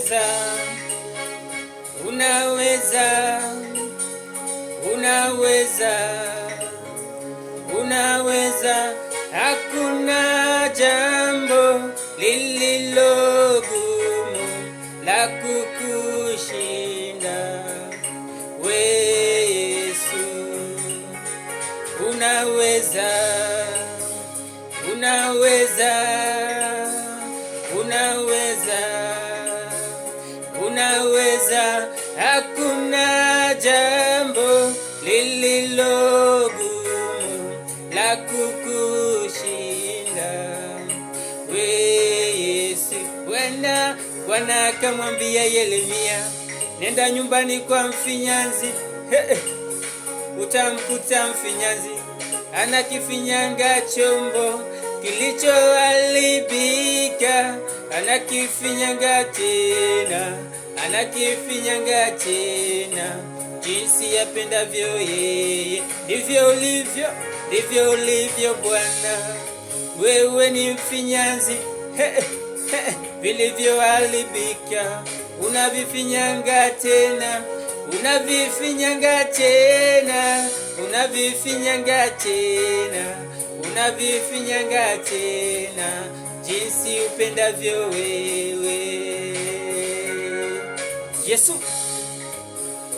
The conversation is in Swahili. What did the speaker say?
unaweza, unaweza, unaweza, unaweza. Hakuna jambo lililo gumu la kukushinda we Yesu. Unaweza, unaweza, unaweza, unaweza. Hakuna jambo lililo gumu la kukushinda we Yesu. Bwana akamwambia Yeremia, nenda nyumbani kwa mfinyanzi, utamkuta mfinyanzi anakifinyanga chombo kilichoharibika, anakifinyanga tena, anakifinyanga tena. Jinsi apendavyo yeye, ndivyo ulivyo, ndivyo ulivyo Bwana. Wewe ni mfinyanzi vilivyoharibika, unavifinyanga tena, unavifinyanga tena, unavifinyanga tena, unavifinyanga tena, jinsi upendavyo wewe Yesu.